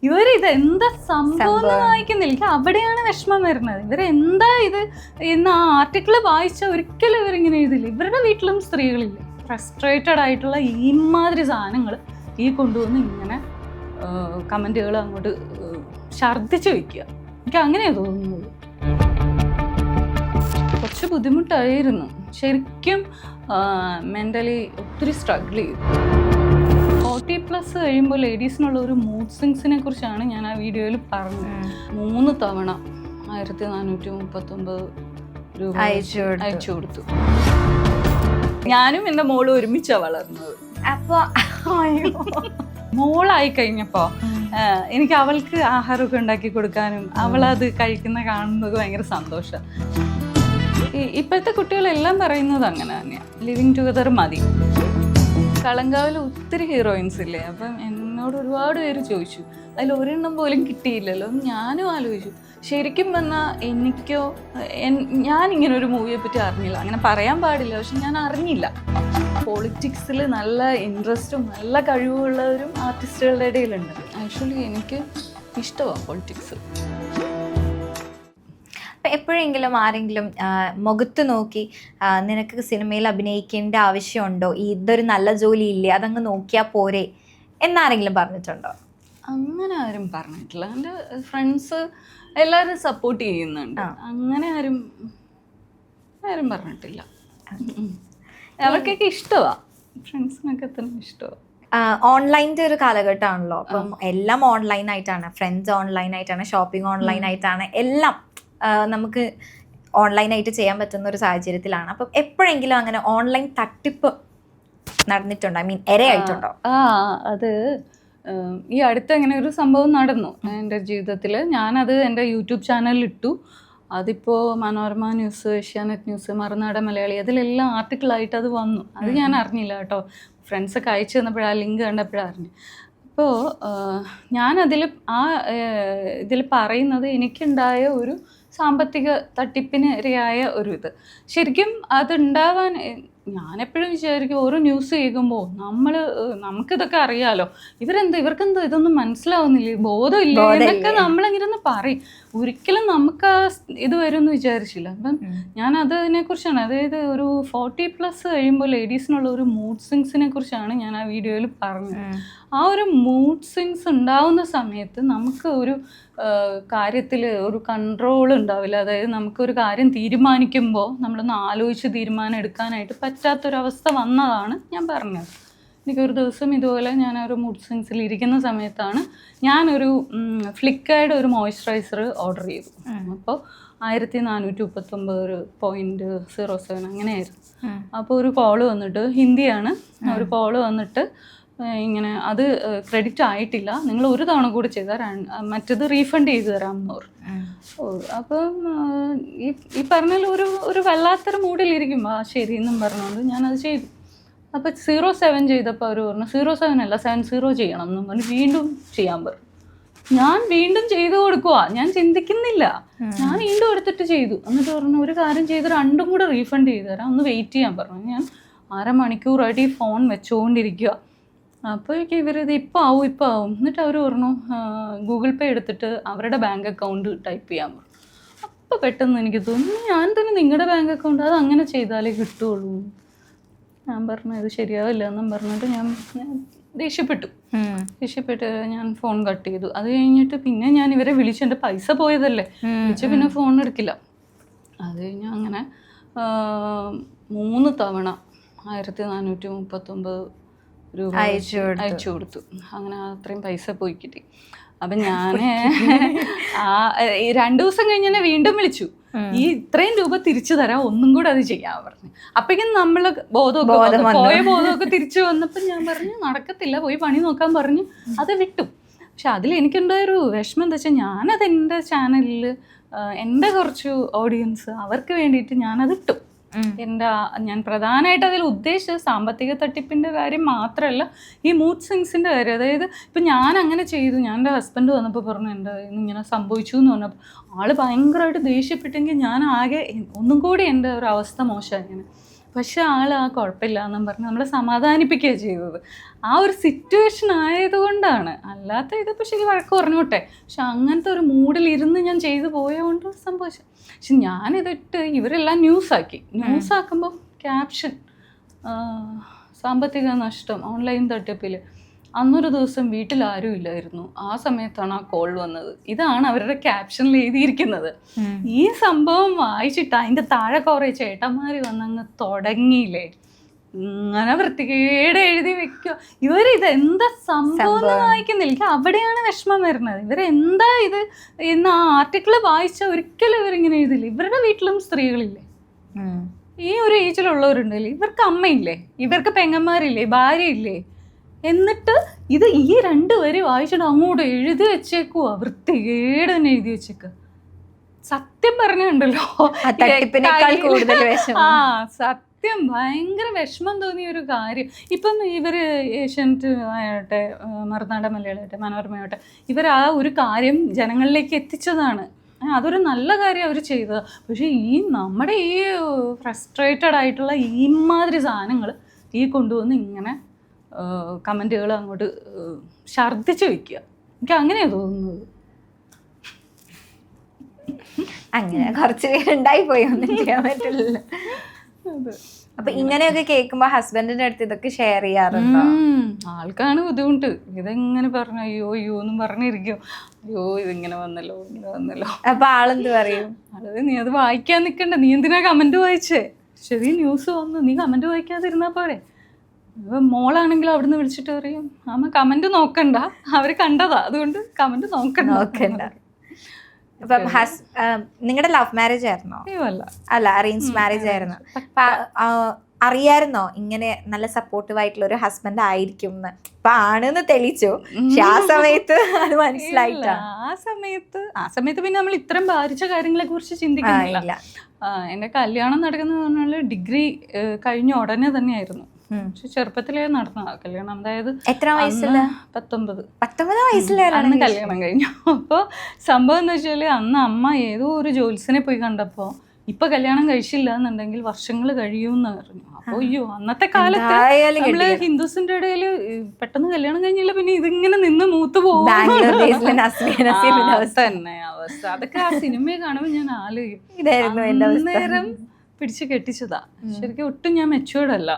ഇവരിതെന്താ സംഭവം എന്ന് വായിക്കുന്നില്ല. എനിക്ക് അവിടെയാണ് വിഷമം വരുന്നത്. ഇവരെന്താ ഇത് എന്ന് ആ ആർട്ടിക്കിൾ വായിച്ചാൽ ഒരിക്കലും ഇവരിങ്ങനെ എഴുതില്ല. ഇവരുടെ വീട്ടിലും സ്ത്രീകളില്ല. ഫ്രസ്ട്രേറ്റഡ് ആയിട്ടുള്ള ഈമാതിരി സാധനങ്ങൾ ഈ കൊണ്ടുവന്ന് ഇങ്ങനെ കമൻറ്റുകൾ അങ്ങോട്ട് ഛർദ്ദിച്ച് വയ്ക്കുക. എനിക്ക് അങ്ങനെയാണ് തോന്നുന്നത്. കുറച്ച് ബുദ്ധിമുട്ടായിരുന്നു ശരിക്കും. മെൻ്റലി ഒത്തിരി സ്ട്രഗിൾ ചെയ്തു. 40+ കഴിയുമ്പോൾ ലേഡീസിനുള്ള ഒരു മൂഡ് സ്വിങ്സിനെ കുറിച്ചാണ് ഞാൻ ആ വീഡിയോയിൽ പറഞ്ഞത്. 3 തവണ 1439 രൂപ അയച്ചു കൊടുത്തു. ഞാനും എൻ്റെ മോളും ഒരുമിച്ചാണ് വളർന്നത്. അപ്പോൾ മോളായി കഴിഞ്ഞപ്പോൾ എനിക്ക് അവൾക്ക് ആഹാരമൊക്കെ ഉണ്ടാക്കി കൊടുക്കാനും അവളത് കഴിക്കുന്ന കാണുന്നത് ഭയങ്കര സന്തോഷം. ഇപ്പോഴത്തെ കുട്ടികളെല്ലാം പറയുന്നത് അങ്ങനെ തന്നെയാണ്, ലിവിങ് ടുഗദർ മതി. കളങ്കാവിൽ ഒത്തിരി ഹീറോയിൻസ് ഇല്ലേ? അപ്പം എന്നോട് ഒരുപാട് പേര് ചോദിച്ചു, അതിൽ ഒരെണ്ണം പോലും കിട്ടിയില്ലല്ലോ. ഞാനും ആലോചിച്ചു, ശരിക്കും പറഞ്ഞാൽ എനിക്കോ ഞാനിങ്ങനെ ഒരു മൂവിയെ പറ്റി അറിഞ്ഞില്ല. അങ്ങനെ പറയാൻ പാടില്ല, പക്ഷെ ഞാൻ അറിഞ്ഞില്ല. പൊളിറ്റിക്സിൽ നല്ല ഇൻട്രസ്റ്റും നല്ല കഴിവുള്ളവരും ആർട്ടിസ്റ്റുകളുടെ ഇടയിലുണ്ട്. ആക്ച്വലി എനിക്ക് ഇഷ്ടമാണ് പൊളിറ്റിക്സ്. എപ്പോഴെങ്കിലും ആരെങ്കിലും മുഖത്ത് നോക്കി നിനക്ക് സിനിമയിൽ അഭിനയിക്കേണ്ട ആവശ്യമുണ്ടോ, ഇതൊരു നല്ല ജോലി ഇല്ലേ, അതങ്ങ് നോക്കിയാൽ പോരെ എന്നാരെങ്കിലും പറഞ്ഞിട്ടുണ്ടോ? അങ്ങനെ ആരും പറഞ്ഞിട്ടില്ല. എൻ്റെ ഫ്രണ്ട്സ് എല്ലാവരും സപ്പോർട്ട് ചെയ്യുന്നുണ്ട്. അങ്ങനെ ആരും പറഞ്ഞിട്ടില്ല. അവർക്കൊക്കെ ഇഷ്ടമാണ്, ഫ്രണ്ട്സിനൊക്കെ തന്നെ ഇഷ്ടമാണ്. ഓൺലൈൻ്റെ ഒരു കാലഘട്ടമാണല്ലോ. അപ്പം എല്ലാം ഓൺലൈനായിട്ടാണ്, ഫ്രണ്ട്സ് ഓൺലൈനായിട്ടാണ്, ഷോപ്പിംഗ് ഓൺലൈനായിട്ടാണ്, എല്ലാം നമുക്ക് ഓൺലൈനായിട്ട് ചെയ്യാൻ പറ്റുന്ന ഒരു സാഹചര്യത്തിലാണ്. അപ്പം എപ്പോഴെങ്കിലും അങ്ങനെ ഓൺലൈൻ തട്ടിപ്പ് നടന്നിട്ടുണ്ടോ? ഐ മീൻ ഇരയായിട്ടുണ്ടോ? അത് ഈ അടുത്ത് അങ്ങനെ ഒരു സംഭവം നടന്നു എൻ്റെ ജീവിതത്തിൽ. ഞാനത് എൻ്റെ യൂട്യൂബ് ചാനലിൽ ഇട്ടു. അതിപ്പോൾ മനോരമ ന്യൂസ്, ഏഷ്യാനെറ്റ് ന്യൂസ്, മറുനാടൻ മലയാളി, അതിലെല്ലാം ആർട്ടിക്കിളായിട്ട് അത് വന്നു. അത് ഞാൻ അറിഞ്ഞില്ല കേട്ടോ. ഫ്രണ്ട്സൊക്കെ അയച്ചു തന്നപ്പോഴാണ്, ലിങ്ക് കണ്ടപ്പോഴാണ് അറിഞ്ഞു. അപ്പോൾ ഞാനതിൽ ഇതിൽ പറയുന്നത് എനിക്കുണ്ടായ ഒരു സാമ്പത്തിക തട്ടിപ്പിന് ഇരയായ ഒരു ഇത്. ശരിക്കും അതുണ്ടാവാൻ ഞാനെപ്പോഴും വിചാരിക്കും, ഓരോ ന്യൂസ് കേൾക്കുമ്പോൾ നമുക്കിതൊക്കെ അറിയാലോ, ഇവർക്കെന്തോ ഇതൊന്നും മനസ്സിലാവുന്നില്ല, ബോധമില്ല എന്നൊക്കെ നമ്മളിങ്ങനെ പറയും. ഒരിക്കലും നമുക്ക് ആ ഇത് വരുമെന്ന് വിചാരിച്ചില്ല. അപ്പം ഞാൻ അതിനെക്കുറിച്ചാണ്, അതായത് ഒരു 40+ കഴിയുമ്പോൾ ലേഡീസിനുള്ള ഒരു മൂഡ് സ്വിങ്സിനെ കുറിച്ചാണ് ഞാൻ ആ വീഡിയോയിൽ പറഞ്ഞത്. ആ ഒരു മൂഡ് സ്വിങ്സ് ഉണ്ടാവുന്ന സമയത്ത് നമുക്ക് ഒരു കാര്യത്തിൽ ഒരു കൺട്രോൾ ഉണ്ടാവില്ല. അതായത് നമുക്കൊരു കാര്യം തീരുമാനിക്കുമ്പോൾ നമ്മളൊന്ന് ആലോചിച്ച് തീരുമാനം എടുക്കാനായിട്ട് പറ്റാത്തൊരവസ്ഥ വന്നതാണ് ഞാൻ പറഞ്ഞത്. എനിക്കൊരു ദിവസം ഇതുപോലെ ഞാനൊരു മൂഡ് സ്വിങ്സിൽ ഇരിക്കുന്ന സമയത്താണ് ഞാനൊരു ഫ്ലിക്കയുടെ ഒരു മോയ്സ്ചറൈസർ ഓർഡർ ചെയ്തു. അപ്പോൾ 1439.07 അങ്ങനെയായിരുന്നു. അപ്പോൾ ഒരു കോള് വന്നിട്ട്, ഹിന്ദിയാണ്, ഒരു കോള് വന്നിട്ട് ഇങ്ങനെ അത് ക്രെഡിറ്റ് ആയിട്ടില്ല, നിങ്ങൾ ഒരു തവണ കൂടി ചെയ്താൽ മറ്റത് റീഫണ്ട് ചെയ്ത് തരാമെന്ന് പറഞ്ഞു. അപ്പം ഈ പറഞ്ഞാൽ ഒരു വല്ലാത്തൊരു മൂഡിലിരിക്കും. ശരി എന്നും പറഞ്ഞുകൊണ്ട് ഞാനത് ചെയ്തു. അപ്പോൾ 07 ചെയ്തപ്പോൾ അവർ പറഞ്ഞു 07 അല്ല 70 ചെയ്യണം എന്നും പറഞ്ഞു വീണ്ടും ചെയ്യാൻ പറഞ്ഞു. ഞാൻ വീണ്ടും ചെയ്തു കൊടുക്കുക, ഞാൻ ചിന്തിക്കുന്നില്ല, ഞാൻ വീണ്ടും എടുത്തിട്ട് ചെയ്തു. എന്നിട്ട് പറഞ്ഞു ഒരു കാര്യം ചെയ്ത് 2 കൂടെ റീഫണ്ട് ചെയ്ത് തരാം, ഒന്ന് വെയിറ്റ് ചെയ്യാൻ പറഞ്ഞു. ഞാൻ 1/2 മണിക്കൂറായിട്ട് ഈ ഫോൺ വെച്ചുകൊണ്ടിരിക്കുക. അപ്പോഴേക്കും ഇവരിത് ഇപ്പം ആവും. എന്നിട്ട് അവർ പറഞ്ഞു ഗൂഗിൾ പേ എടുത്തിട്ട് അവരുടെ ബാങ്ക് അക്കൗണ്ട് ടൈപ്പ് ചെയ്യാൻ പറഞ്ഞു. അപ്പോൾ പെട്ടെന്ന് എനിക്ക് തോന്നി, ഞാൻ തന്നെ നിങ്ങളുടെ ബാങ്ക് അക്കൗണ്ട് അത് അങ്ങനെ ചെയ്താലേ കിട്ടുള്ളൂ. ഞാൻ പറഞ്ഞു ഇത് ശരിയാവില്ല എന്നും പറഞ്ഞിട്ട് ഞാൻ ദേഷ്യപ്പെട്ട് ഞാൻ ഫോൺ കട്ട് ചെയ്തു. അത് കഴിഞ്ഞിട്ട് പിന്നെ ഞാൻ ഇവരെ വിളിച്ചു, എൻ്റെ പൈസ പോയതല്ലേ, വിളിച്ച് പിന്നെ ഫോൺ എടുക്കില്ല. അത് കഴിഞ്ഞ് അങ്ങനെ 3 തവണ 1439 രൂപ അയച്ചു കൊടുത്തു. അങ്ങനെ അത്രയും പൈസ പോയി കിട്ടി. അപ്പം ഞാൻ 2 ദിവസം കഴിഞ്ഞ് എന്നെ വീണ്ടും വിളിച്ചു, ഈ ഇത്രയും രൂപ തിരിച്ചു തരാം, ഒന്നും കൂടെ അത് ചെയ്യാൻ പറഞ്ഞു. അപ്പോഴേക്കും നമ്മൾ ബോധമൊക്കെ തിരിച്ചു വന്നപ്പോൾ ഞാൻ പറഞ്ഞു നടക്കത്തില്ല, പോയി പണി നോക്കാൻ പറഞ്ഞു. അത് വിട്ടു. പക്ഷെ അതിൽ എനിക്കുണ്ടായൊരു വിഷമം എന്താ വെച്ചാൽ, ഞാനത് എൻ്റെ ചാനലിൽ എൻ്റെ കുറച്ച് ഓഡിയൻസ് അവർക്ക് വേണ്ടിയിട്ട് ഞാനത് ഇട്ടു. ഞാൻ പ്രധാനമായിട്ട് അതിൽ ഉദ്ദേശിച്ചത് സാമ്പത്തിക തട്ടിപ്പിൻ്റെ കാര്യം മാത്രമല്ല, ഈ മൂഡ് സ്വിങ്സിൻ്റെ കാര്യം. അതായത് ഇപ്പം ഞാൻ അങ്ങനെ ചെയ്തു, ഞാൻ എൻ്റെ ഹസ്ബൻഡ് വന്നപ്പോൾ പറഞ്ഞു എൻ്റെ ഇങ്ങനെ സംഭവിച്ചു എന്ന് പറഞ്ഞപ്പോൾ ആൾ ഭയങ്കരമായിട്ട് ദേഷ്യപ്പെട്ടെങ്കിൽ ഞാൻ ആകെ ഒന്നും കൂടി എൻ്റെ ഒരു അവസ്ഥ മോശമായി. പക്ഷെ ആള് ആ കുഴപ്പമില്ല എന്നും പറഞ്ഞ് നമ്മളെ സമാധാനിപ്പിക്കുകയാണ് ചെയ്തത്. ആ ഒരു സിറ്റുവേഷൻ ആയതുകൊണ്ടാണ്. അല്ലാത്ത ഇതിപ്പോൾ ശരി വഴക്ക് പറഞ്ഞോട്ടെ, പക്ഷെ അങ്ങനത്തെ ഒരു മൂഡിലിരുന്ന് ഞാൻ ചെയ്തു പോയതുകൊണ്ട് സംഭവിച്ചു. പക്ഷെ ഞാനിതിട്ട് ഇവരെല്ലാം ന്യൂസാക്കുമ്പോൾ ക്യാപ്ഷൻ സാമ്പത്തിക നഷ്ടം ഓൺലൈൻ തട്ടിപ്പിൽ. അന്നൊരു ദിവസം വീട്ടിൽ ആരും ഇല്ലായിരുന്നു, ആ സമയത്താണ് ആ കോൾ വന്നത്. ഇതാണ് അവരുടെ ക്യാപ്ഷനിൽ എഴുതിയിരിക്കുന്നത്. ഈ സംഭവം വായിച്ചിട്ട് അതിൻ്റെ താഴെ കുറേ ചേട്ടന്മാർ വന്നങ്ങ് തുടങ്ങിയില്ലേ, ഇങ്ങനെ വൃത്തികേട് എഴുതി വെക്കുക. ഇവരിത് എന്താ സംഭവം എന്ന് വായിക്കുന്നില്ല. എനിക്ക് അവിടെയാണ് വിഷമം വരുന്നത്. ഇവരെന്താ ഇത് എന്ന് ആ ആർട്ടിക്കിൾ വായിച്ച ഒരിക്കലും ഇവരിങ്ങനെ എഴുതില്ല. ഇവരുടെ വീട്ടിലും സ്ത്രീകളില്ലേ, ഈ ഒരു ഏജിലുള്ളവരുണ്ടല്ലേ, ഇവർക്ക് അമ്മയില്ലേ, ഇവർക്ക് പെങ്ങന്മാരില്ലേ, ഭാര്യയില്ലേ, എന്നിട്ട് ഇത് ഈ 2 വരി വായിച്ചിട്ട് അങ്ങോട്ട് എഴുതി വെച്ചേക്കുവാ. വൃത്തികേട് തന്നെ എഴുതി വെച്ചേക്കുക. സത്യം പറഞ്ഞുണ്ടല്ലോ, ആ സത്യം ഭയങ്കര വിഷമം തോന്നിയ ഒരു കാര്യം. ഇപ്പം ഇവർ ഏഷ്യാനെറ്റ് ആകട്ടെ, മറുനാടൻ മലയാളമാകട്ടെ, മനോരമയാകട്ടെ, ഇവർ ആ ഒരു കാര്യം ജനങ്ങളിലേക്ക് എത്തിച്ചതാണ്. അതൊരു നല്ല കാര്യം അവർ ചെയ്തത്. പക്ഷേ ഈ നമ്മുടെ ഈ ഫ്രസ്ട്രേറ്റഡ് ആയിട്ടുള്ള ഈമാതിരി സാധനങ്ങൾ ഈ കൊണ്ടുവന്ന് ഇങ്ങനെ കമൻറ്റുകൾ അങ്ങോട്ട് ഛർദ്ദിച്ച് വയ്ക്കുക. എനിക്ക് അങ്ങനെയാണ് തോന്നുന്നത്. അങ്ങനെ കുറച്ച് പേരുണ്ടായി പോയി, ഒന്നും ചെയ്യാൻ പറ്റില്ല. അപ്പൊ ഇങ്ങനെയൊക്കെ കേൾക്കുമ്പോ ഹസ്ബൻഡിന്റെ അടുത്ത് ഇതൊക്കെ ഷെയർ ചെയ്യാറുണ്ടോ? ആൾക്കാണ് ബുദ്ധിമുട്ട്. ഇതെങ്ങനെ പറഞ്ഞു അയ്യോ അയ്യോ എന്നും പറഞ്ഞിരിക്കും. അയ്യോ ഇങ്ങനെ വന്നല്ലോ. അപ്പൊ ആളെന്ത് പറയും? അതായത് നീ അത് വായിക്കാൻ നിൽക്കണ്ട, നീ എന്തിനാ കമന്റ് വായിച്ചേ? ശരി, ന്യൂസ് വന്നു, നീ കമന്റ് വായിക്കാതിരുന്നാ പോരെ. മോളാണെങ്കിലും അവിടുന്ന് വിളിച്ചിട്ട് പറയും അമ്മ കമന്റ് നോക്കണ്ട, അവര് കണ്ടതാ, അതുകൊണ്ട് കമന്റ് നോക്കണ്ട. നിങ്ങളുടെ ലവ് മാരേജ് ആയിരുന്നോ? അല്ല, അറേഞ്ച് മാരേജ് ആയിരുന്നു. അറിയായിരുന്നോ ഇങ്ങനെ നല്ല സപ്പോർട്ടീവ് ആയിട്ടുള്ള ഒരു ഹസ്ബൻഡ് ആയിരിക്കും എന്ന്? ഇപ്പൊ ആണെന്ന് തെളിയിച്ചു, പക്ഷെ ആ സമയത്ത് അത് മനസ്സിലായിട്ടാ? ആ സമയത്ത് പിന്നെ നമ്മൾ ഇത്രയും ഭാരിച്ച കാര്യങ്ങളെ കുറിച്ച് ചിന്തിക്കുന്നില്ല. എന്റെ കല്യാണം നടക്കുന്നത് പറഞ്ഞാല് ഡിഗ്രി കഴിഞ്ഞ ഉടനെ തന്നെയായിരുന്നു. പക്ഷെ ചെറുപ്പത്തിലേ നടന്ന കല്യാണം. അതായത് എത്ര വയസ്സില്? 19 വയസ്സിലാണ് കല്യാണം കഴിഞ്ഞു. അപ്പോൾ സംഭവം എന്ന് വെച്ചാല് അന്ന് അമ്മ ഏതോ ഒരു ജോത്സ്യനെ പോയി കണ്ടപ്പോ ഇപ്പൊ കല്യാണം കഴിച്ചില്ല എന്നുണ്ടെങ്കിൽ വർഷങ്ങൾ കഴിയുമെന്ന് പറഞ്ഞു. അപ്പൊ അയ്യോ, അന്നത്തെ കാലത്ത് നമ്മള് ഹിന്ദുസിന്റെ ഇടയില് പെട്ടെന്ന് കല്യാണം കഴിഞ്ഞില്ല, പിന്നെ ഇതിങ്ങനെ നിന്ന് മൂത്ത് പോകും തന്നെ അവസ്ഥ. അതൊക്കെ ആ സിനിമയെ കാണുമ്പോൾ ഞാൻ ആലോചിക്കും, നേരം പിടിച്ച് കെട്ടിച്ചതാ. ശരിക്കും ഒട്ടും ഞാൻ മെച്ചുവേർഡ് അല്ല.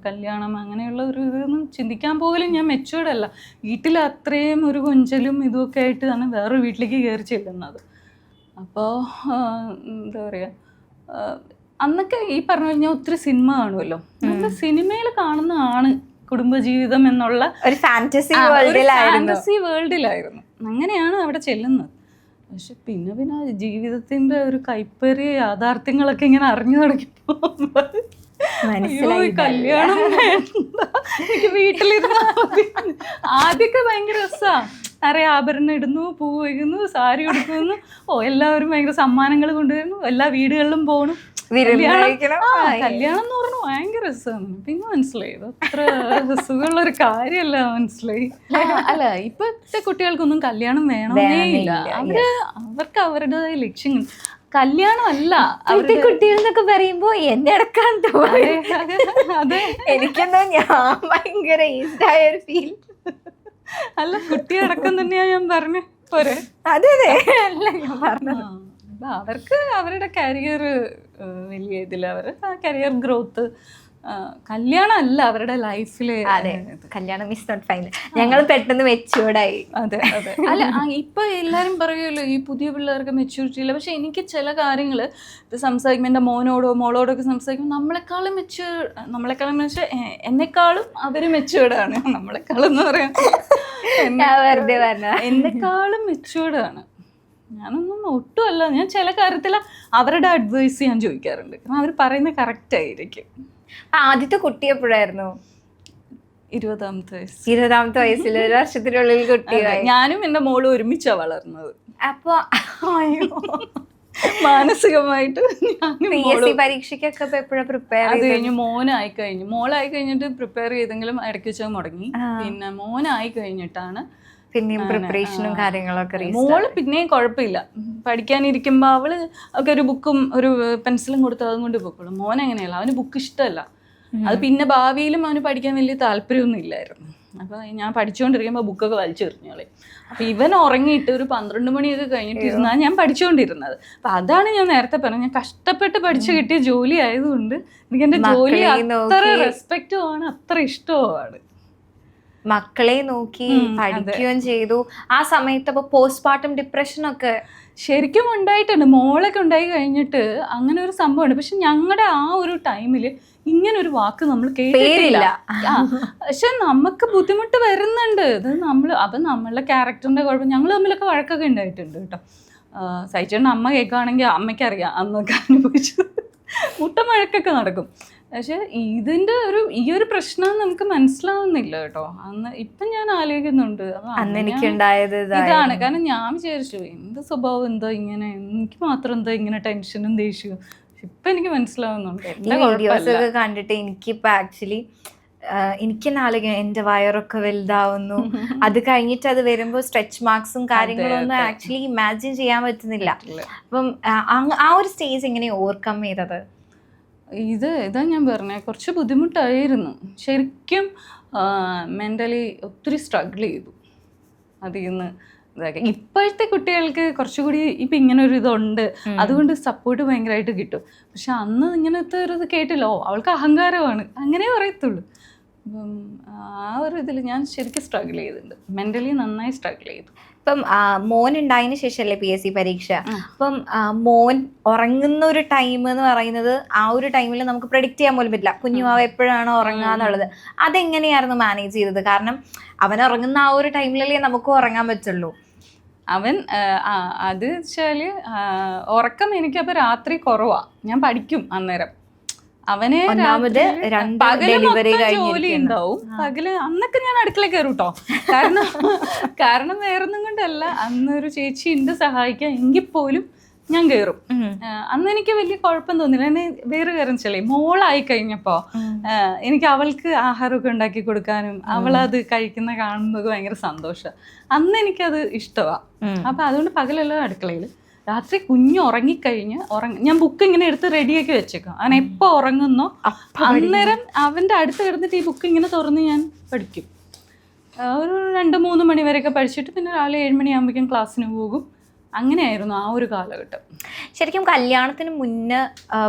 കല്യാണം അങ്ങനെയുള്ള ഒരു ഇതൊന്നും ചിന്തിക്കാൻ പോലും ഞാൻ മെച്ചുവേർഡ് അല്ല. വീട്ടിൽ അത്രയും ഒരു കൊഞ്ചലും ഇതുമൊക്കെ ആയിട്ടാണ് വേറൊരു വീട്ടിലേക്ക് കയറി ചെല്ലുന്നത്. അപ്പോൾ എന്താ പറയുക, അന്നൊക്കെ ഈ പറഞ്ഞു കഴിഞ്ഞാൽ ഒത്തിരി സിനിമ കാണുമല്ലോ. നമ്മൾ സിനിമയിൽ കാണുന്നതാണ് കുടുംബജീവിതം എന്നുള്ള ഒരു ഫാന്റസി വേൾഡിലായിരുന്നു. അങ്ങനെയാണ് അവിടെ ചെല്ലുന്നത്. പക്ഷെ പിന്നെ ജീവിതത്തിന്റെ ഒരു കൈപ്പേറിയ യാഥാർത്ഥ്യങ്ങളൊക്കെ ഇങ്ങനെ അറിഞ്ഞു തുടങ്ങിയപ്പോൾ കല്യാണം വേണ്ട, എനിക്ക് വീട്ടിലിരുന്ന ആദ്യമൊക്കെ ഭയങ്കര രസമാണ്. നിറയെ ആഭരണം ഇടുന്നു, പൂ വയ്ക്കുന്നു, സാരി ഉടുക്കുന്നു, എല്ലാവരും ഭയങ്കര സമ്മാനങ്ങൾ കൊണ്ടുവരുന്നു, എല്ലാ വീടുകളിലും പോകണം. കല്യാണം എന്ന് പറഞ്ഞു ഭയങ്കര രസമാണ്. പിന്നെ മനസ്സിലായത് അത്ര സുഖമുള്ളൊരു കാര്യമല്ല, മനസ്സിലായി. അല്ല, ഇപ്പോഴത്തെ കുട്ടികൾക്കൊന്നും കല്യാണം വേണമെന്നേ ഇല്ല. അവർക്ക് അവരുടേതായ ലക്ഷ്യങ്ങൾ. കല്യാണം അല്ല അവരുടെ കുട്ടികൾ എന്നൊക്കെ പറയുമ്പോ എന്നെ അടക്കാൻ അതെ, എനിക്കെന്തോ ഞാൻ ഭയങ്കര ഈസ്റ്റായ ഒരു ഫീൽ. അല്ല, കുട്ടി അടക്കം തന്നെയാ ഞാൻ പറഞ്ഞ പോരെ. അതെ അല്ല ഞാൻ പറഞ്ഞത്. അവർക്ക് അവരുടെ കരിയർ വലിയ ഇതിൽ അവരുടെ കരിയർ ഗ്രോത്ത്. കല്യാണം അല്ല അവരുടെ ലൈഫില്. അതെ, കല്യാണം ഇസ് നോട്ട് ഫൈനൽ. ഞങ്ങൾ പെട്ടെന്ന് മെച്യൂർഡായി. അതെ. അല്ല, ഇപ്പൊ എല്ലാരും പറയുമല്ലോ ഈ പുതിയ പിള്ളേർക്ക് മെച്യൂരിറ്റി ഇല്ല. പക്ഷെ എനിക്ക് ചില കാര്യങ്ങൾ സംസാരിക്കുമ്പോൾ എൻ്റെ മോളോടോ ഒക്കെ സംസാരിക്കുമ്പോൾ നമ്മളെക്കാളും വെച്ചാൽ എന്നെക്കാളും അവര് മെച്യൂർഡാണ്. നമ്മളെക്കാളും എന്ന് പറയാം, എന്നെക്കാളും മെച്യൂർഡാണ്. ഞാനൊന്നും ഒട്ടും അല്ല. ഞാൻ ചില കാര്യത്തിൽ അവരുടെ അഡ്വൈസ് ഞാൻ ചോദിക്കാറുണ്ട്, കാരണം അവർ പറയുന്നത് കറക്റ്റ് ആയിരിക്കും. ആദ്യത്തെ കുട്ടി എപ്പോഴായിരുന്നു? 20ാമത്തെ വയസ്സിൽ, 1 വർഷത്തിനുള്ളിൽ കുട്ടിയായി. ഞാനും എൻ്റെ മോളും ഒരുമിച്ചാണ് വളർന്നത്. അപ്പൊ മാനസികമായിട്ട് പരീക്ഷയ്ക്കൊക്കെ എപ്പോഴാണ് പ്രിപ്പയർ? അത് കഴിഞ്ഞ് മോളായി കഴിഞ്ഞിട്ട് പ്രിപ്പയർ ചെയ്തെങ്കിലും ഇടയ്ക്ക് വെച്ചാൽ മുടങ്ങി. പിന്നെ മോനായി കഴിഞ്ഞിട്ടാണ് പിന്നെയും പ്രിപ്പറേഷനും കാര്യങ്ങളൊക്കെ മോള് പിന്നെയും കുഴപ്പമില്ല, പഠിക്കാനിരിക്കുമ്പോൾ അവൾക്ക് ഒരു ബുക്കും ഒരു പെൻസിലും കൊടുത്ത് അതും കൊണ്ട് പോയിക്കോളും. മോൻ അങ്ങനെയല്ല, അവന് ബുക്ക് ഇഷ്ടമല്ല. അത് പിന്നെ ഭാവിയിലും അവന് പഠിക്കാൻ വലിയ താല്പര്യമൊന്നും ഇല്ലായിരുന്നു. അപ്പോൾ ഞാൻ പഠിച്ചുകൊണ്ടിരിക്കുമ്പോൾ ബുക്കൊക്കെ വലിച്ചെറിഞ്ഞോളെ. അപ്പോൾ ഇവൻ ഉറങ്ങിയിട്ട് ഒരു 12 മണിയൊക്കെ കഴിഞ്ഞിട്ടിരുന്നാൽ ഞാൻ പഠിച്ചുകൊണ്ടിരുന്നത്. അപ്പം അതാണ് ഞാൻ നേരത്തെ പറഞ്ഞത്, ഞാൻ കഷ്ടപ്പെട്ട് പഠിച്ചു കിട്ടിയ ജോലി ആയതുകൊണ്ട് എനിക്ക് എൻ്റെ ജോലി അത്ര റെസ്പെക്റ്റുമാണ്, അത്ര ഇഷ്ടവുമാണ്. മക്കളെ നോക്കി പഠിക്കുകയും ചെയ്തു. ആ സമയത്ത് അപ്പൊ പോസ്റ്റ്മോർട്ടം ഡിപ്രഷനൊക്കെ ശരിക്കും ഉണ്ടായിട്ടുണ്ട്. മോളൊക്കെ ഉണ്ടായി കഴിഞ്ഞിട്ട് അങ്ങനെ ഒരു സംഭവമുണ്ട്. പക്ഷെ ഞങ്ങളുടെ ആ ഒരു ടൈമിൽ ഇങ്ങനെ ഒരു വാക്ക് നമ്മൾ കേട്ടിട്ടില്ല. പക്ഷെ നമുക്ക് ബുദ്ധിമുട്ട് വരുന്നുണ്ട്. ഇത് അപ്പം നമ്മളുടെ ക്യാരക്ടറിന്റെ കുഴപ്പം. ഞങ്ങൾ തമ്മിലൊക്കെ വഴക്കൊക്കെ ഉണ്ടായിട്ടുണ്ട് കേട്ടോ. സഹിച്ചേണ്ട അമ്മ കേൾക്കുകയാണെങ്കിൽ അമ്മയ്ക്കറിയാം അന്നൊക്കെ അനുഭവിച്ചു. മുട്ട വഴക്കൊക്കെ നടക്കും. പക്ഷെ ഈ ഒരു പ്രശ്നം നമുക്ക് മനസ്സിലാവുന്നില്ല കേട്ടോ. ഇപ്പം ഞാൻ ആലോചിക്കുന്നുണ്ട് ഇതാണ്. കാരണം ഞാൻ വിചാരിച്ചു എന്ത് സ്വഭാവം എന്താ ഇങ്ങനെ, എനിക്ക് മാത്രം എന്താ ഇങ്ങനെ ടെൻഷനും ദേഷ്യവും. ഇപ്പൊ എനിക്ക് മനസ്സിലാവുന്നുണ്ട്. വീഡിയോസ് ഒക്കെ കണ്ടിട്ട് എനിക്കിപ്പോ ആക്ച്വലി എനിക്ക് തന്നെ ആലോചിക്കാം, എന്റെ വയറൊക്കെ വലുതാവുന്നു. അത് കഴിഞ്ഞിട്ട് അത് വരുമ്പോൾ സ്ട്രെച്ച് മാർക്സും കാര്യങ്ങളും ഒന്നും ആക്ച്വലി ഇമാജിൻ ചെയ്യാൻ പറ്റുന്നില്ല. അപ്പം ആ ഒരു സ്റ്റേജ് എങ്ങനെ ഓവർകം ചെയ്തത്? ഇതാ ഞാൻ പറഞ്ഞത്, കുറച്ച് ബുദ്ധിമുട്ടായിരുന്നു ശരിക്കും. മെൻ്റലി ഒത്തിരി സ്ട്രഗിൾ ചെയ്തു അതിൽ നിന്ന് ഇതൊക്കെ. ഇപ്പോഴത്തെ കുട്ടികൾക്ക് കുറച്ചുകൂടി ഇപ്പം ഇങ്ങനെ ഒരു ഇതുണ്ട്, അതുകൊണ്ട് സപ്പോർട്ട് ഭയങ്കരമായിട്ട് കിട്ടും. പക്ഷെ അന്ന് ഇങ്ങനത്തെ ഒരു ഇത് കേട്ടില്ലോ, അവൾക്ക് അഹങ്കാരമാണ്, അങ്ങനെ പറയത്തുള്ളൂ. അപ്പം ആ ഒരു ഇതിൽ ഞാൻ ശരിക്കും സ്ട്രഗിൾ ചെയ്തിട്ടുണ്ട്, മെൻ്റലി നന്നായി സ്ട്രഗിൾ ചെയ്തു. ഇപ്പം മോൻ ഉണ്ടായതിനു ശേഷമല്ലേ PSC പരീക്ഷ. അപ്പം മോൻ ഉറങ്ങുന്ന ഒരു ടൈം എന്ന് പറയുന്നത് ആ ഒരു ടൈമിൽ നമുക്ക് പ്രെഡിക്റ്റ് ചെയ്യാൻ പോലും പറ്റില്ല, കുഞ്ഞുമാവ് എപ്പോഴാണോ ഉറങ്ങുക എന്നുള്ളത്. അതെങ്ങനെയായിരുന്നു മാനേജ് ചെയ്തത്? കാരണം അവൻ ഉറങ്ങുന്ന ആ ഒരു ടൈമിലല്ലേ നമുക്കും ഉറങ്ങാൻ പറ്റുള്ളൂ. അത് വെച്ചാല് ഉറക്കം എനിക്കപ്പോൾ രാത്രി കുറവാ, ഞാൻ പഠിക്കും അന്നേരം. അവനെ ജോലി ഉണ്ടാവും പകല്. അന്നൊക്കെ ഞാൻ അടുക്കള കയറും കേട്ടോ. കാരണം വേറൊന്നും കൊണ്ടല്ല, അന്നൊരു ചേച്ചി ഉണ്ട് സഹായിക്കാൻ, എങ്കിൽ പോലും ഞാൻ കയറും. അന്ന് എനിക്ക് വലിയ കുഴപ്പം തോന്നില്ല. എന്നെ വേറെ കാര്യം വെച്ചാലേ, മോളായി കഴിഞ്ഞപ്പോ എനിക്ക് അവൾക്ക് ആഹാരമൊക്കെ ഉണ്ടാക്കി കൊടുക്കാനും അവളത് കഴിക്കുന്ന കാണുന്നത് ഭയങ്കര സന്തോഷം. അന്ന് എനിക്കത് ഇഷ്ടമാണ്. അപ്പൊ അതുകൊണ്ട് പകലെല്ലാം അടുക്കളയിൽ, രാത്രി കുഞ്ഞ് ഉറങ്ങിക്കഴിഞ്ഞ് ഞാൻ ബുക്ക് ഇങ്ങനെ എടുത്ത് റെഡിയാക്കി വെച്ചേക്കാം. അവൻ എപ്പോൾ ഉറങ്ങുന്നോ അന്നേരം അവൻ്റെ അടുത്ത് കിടന്നിട്ട് ഈ ബുക്ക് ഇങ്ങനെ തുറന്ന് ഞാൻ പഠിക്കും. ഒരു 2-3 മണി വരെയൊക്കെ പഠിച്ചിട്ട് പിന്നെ രാവിലെ 7 മണിയാകുമ്പോഴേക്കും ക്ലാസ്സിന് പോകും. അങ്ങനെയായിരുന്നു ആ ഒരു കാലഘട്ടം. ശരിക്കും കല്യാണത്തിന് മുന്നേ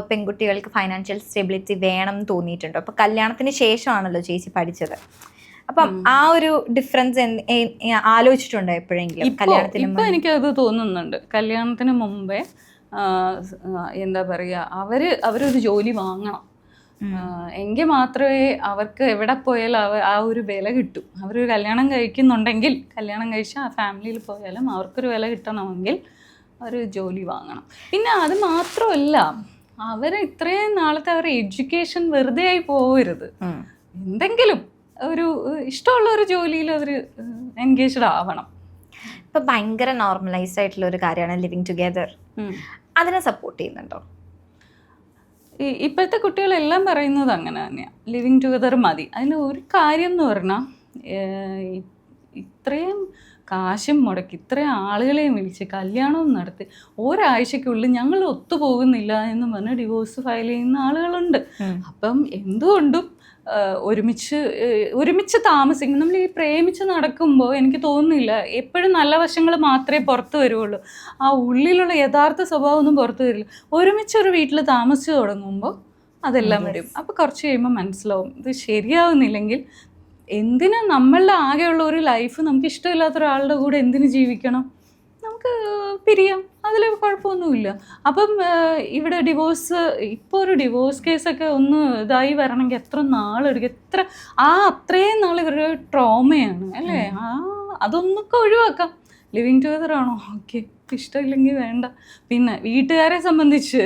പെൺകുട്ടികൾക്ക് ഫൈനാൻഷ്യൽ സ്റ്റെബിലിറ്റി വേണം എന്ന് തോന്നിയിട്ടുണ്ടോ? അപ്പോൾ കല്യാണത്തിന് ശേഷമാണല്ലോ ചേച്ചി പഠിച്ചത്. അപ്പം ആ ഒരു ഡിഫറൻസ് ആലോചിച്ചിട്ടുണ്ടോ എപ്പോഴെങ്കിലും? കല്യാണത്തിന് ഇപ്പൊ എനിക്കത് തോന്നുന്നുണ്ട്. കല്യാണത്തിന് മുമ്പേ എന്താ പറയുക, അവരൊരു ജോലി വാങ്ങണം, എങ്കിൽ മാത്രമേ അവർക്ക് എവിടെ പോയാലും ആ ഒരു വില കിട്ടും. അവരൊരു കല്യാണം കഴിക്കുന്നുണ്ടെങ്കിൽ, കല്യാണം കഴിച്ച ആ ഫാമിലിയിൽ പോയാലും അവർക്കൊരു വില കിട്ടണമെങ്കിൽ അവർ ജോലി വാങ്ങണം. പിന്നെ അത് മാത്രമല്ല, ഇത്രയും നാളത്തെ അവരുടെ എഡ്യൂക്കേഷൻ വെറുതെ ആയി പോകരുത്. എന്തെങ്കിലും ഒരു ഇഷ്ടമുള്ള ഒരു ജോലിയിൽ അവർ എൻഗേജ്ഡ് ആവണം. ഇപ്പൊ ഭയങ്കര നോർമലൈസ്ഡ് ആയിട്ടുള്ള ഒരു കാര്യമാണ് ലിവിങ് ടുഗെദർ. അതിനെ സപ്പോർട്ട് ചെയ്യുന്നുണ്ടോ? ഇപ്പോഴത്തെ കുട്ടികളെല്ലാം പറയുന്നത് അങ്ങനെ തന്നെയാണ്, ലിവിങ് ടുഗെദർ മതി. അതിൽ ഒരു കാര്യം എന്ന് പറഞ്ഞാൽ, ഇത്രയും കാശും മുടക്കി ഇത്രയും ആളുകളെയും വിളിച്ച് കല്യാണവും നടത്തി ഒരാഴ്ചക്കുള്ളിൽ ഞങ്ങൾ ഒത്തുപോകുന്നില്ല എന്ന് പറഞ്ഞ് ഡിവോഴ്സ് ഫയൽ ചെയ്യുന്ന ആളുകളുണ്ട്. അപ്പം എന്തുകൊണ്ടും ഒരുമിച്ച് താമസിക്കും. നമ്മൾ ഈ പ്രേമിച്ച് നടക്കുമ്പോൾ എനിക്ക് തോന്നുന്നില്ല എപ്പോഴും നല്ല വശങ്ങൾ മാത്രമേ പുറത്തു വരുള്ളൂ, ആ ഉള്ളിലുള്ള യഥാർത്ഥ സ്വഭാവം ഒന്നും പുറത്തു വരില്ല. ഒരുമിച്ചൊരു വീട്ടിൽ താമസിച്ച് തുടങ്ങുമ്പോൾ അതെല്ലാം വരും. അപ്പോൾ കുറച്ച് കഴിയുമ്പോൾ മനസ്സിലാവും ഇത് ശരിയാവുന്നില്ലെങ്കിൽ എന്തിനാ നമ്മളുടെ ആകെയുള്ള ഒരു ലൈഫ് നമുക്ക് ഇഷ്ടമില്ലാത്ത ഒരാളുടെ കൂടെ എന്തിനു ജീവിക്കണം, നമുക്ക് പിരിയാം, അതിൽ കുഴപ്പമൊന്നുമില്ല. അപ്പം ഇവിടെ ഇപ്പോൾ ഒരു ഡിവോഴ്സ് കേസൊക്കെ ഒന്ന് ഇതായി വരണമെങ്കിൽ എത്ര നാളെടുക്കും, അത്രയും നാൾ ഇവരുടെ ട്രോമയാണ് അല്ലേ. അതൊന്നൊക്കെ ഒഴിവാക്കാം. ലിവിങ് ടുഗെദർ ആണോ, ഓക്കെ, ഇഷ്ടമില്ലെങ്കിൽ വേണ്ട. പിന്നെ വീട്ടുകാരെ സംബന്ധിച്ച്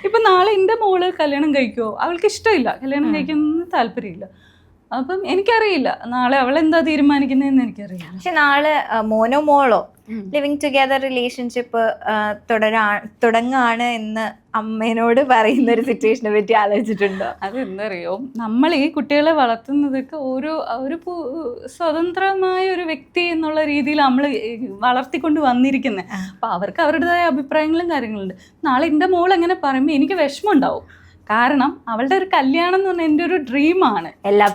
ഇപ്പം നാളെ എൻ്റെ മോള് കല്യാണം കഴിക്കുമോ, അവൾക്ക് ഇഷ്ടമില്ല, കല്യാണം കഴിക്കാൻ താല്പര്യമില്ല, അപ്പം എനിക്കറിയില്ല നാളെ അവൾ എന്താ തീരുമാനിക്കുന്നതെന്ന് എനിക്കറിയില്ല. പക്ഷെ നാളെ മോനോ മോളോ ലിവിങ് ടുഗെദർ റിലേഷൻഷിപ്പ് തുടങ്ങാണ് എന്ന് അമ്മേനോട് പറയുന്ന ഒരു സിറ്റുവേഷനെ പറ്റി ആലോചിച്ചിട്ടുണ്ടോ? അതെന്താ അറിയോ, നമ്മൾ ഈ കുട്ടികളെ വളർത്തുന്നതൊക്കെ ഒരു സ്വതന്ത്രമായ ഒരു വ്യക്തി എന്നുള്ള രീതിയിൽ നമ്മൾ വളർത്തിക്കൊണ്ട് വന്നിരിക്കുന്നത്. അപ്പം അവർക്ക് അവരുടേതായ അഭിപ്രായങ്ങളും കാര്യങ്ങളുണ്ട്. നാളെ എൻ്റെ മോൾ എങ്ങനെ പറയുമ്പോൾ എനിക്ക് വിഷമം ഉണ്ടാവും. കാരണം അവളുടെ ഒരു കല്യാണം എന്ന് പറഞ്ഞാൽ എൻ്റെ ഒരു ഡ്രീമാണ്. എല്ലാ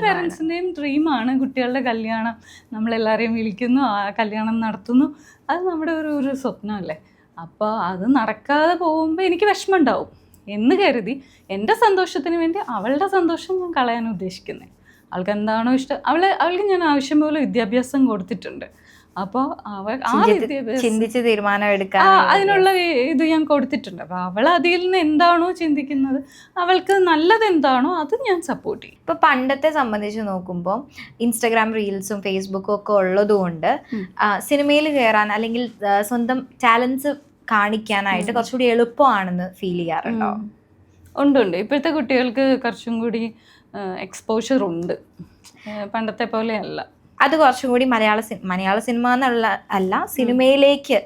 പേരൻസിൻ്റെയും ഡ്രീമാണ് കുട്ടികളുടെ കല്യാണം. നമ്മളെല്ലാവരെയും വിളിക്കുന്നു, ആ കല്യാണം നടത്തുന്നു. അത് നമ്മുടെ ഒരു സ്വപ്നമല്ലേ. അപ്പോൾ അത് നടക്കാതെ പോകുമ്പോൾ എനിക്ക് വിഷമം ഉണ്ടാവും എന്ന് കരുതി എൻ്റെ സന്തോഷത്തിന് വേണ്ടി അവളുടെ സന്തോഷം ഞാൻ കളയാൻ ഉദ്ദേശിക്കുന്നത്. അവൾക്ക് എന്താണോ ഇഷ്ടം, അവൾക്ക് ഞാൻ ആവശ്യം പോലെ വിദ്യാഭ്യാസം കൊടുത്തിട്ടുണ്ട്. അപ്പോൾ ചിന്തിച്ച് തീരുമാനം എടുക്കാൻ അതിനുള്ള ഇത് ഞാൻ കൊടുത്തിട്ടുണ്ട്. അപ്പോൾ അവൾ അതിൽ നിന്ന് എന്താണോ ചിന്തിക്കുന്നത്, അവൾക്ക് നല്ലത് എന്താണോ അത് ഞാൻ സപ്പോർട്ട് ചെയ്യും. ഇപ്പൊ പണ്ടത്തെ സംബന്ധിച്ച് നോക്കുമ്പോൾ ഇൻസ്റ്റഗ്രാം റീൽസും ഫേസ്ബുക്കും ഒക്കെ ഉള്ളതുകൊണ്ട് സിനിമയിൽ കയറാൻ അല്ലെങ്കിൽ സ്വന്തം ടാലൻസ് കാണിക്കാനായിട്ട് കുറച്ചുകൂടി എളുപ്പമാണെന്ന് ഫീൽ ചെയ്യാറുണ്ടോ? ഉണ്ട്. ഇപ്പോഴത്തെ കുട്ടികൾക്ക് കുറച്ചും കൂടി എക്സ്പോഷർ ഉണ്ട്, പണ്ടത്തെ പോലെയല്ല. അത് കുറച്ചും കൂടി മലയാള സിനിമ എന്നുള്ള അല്ല, സിനിമയിലേക്ക്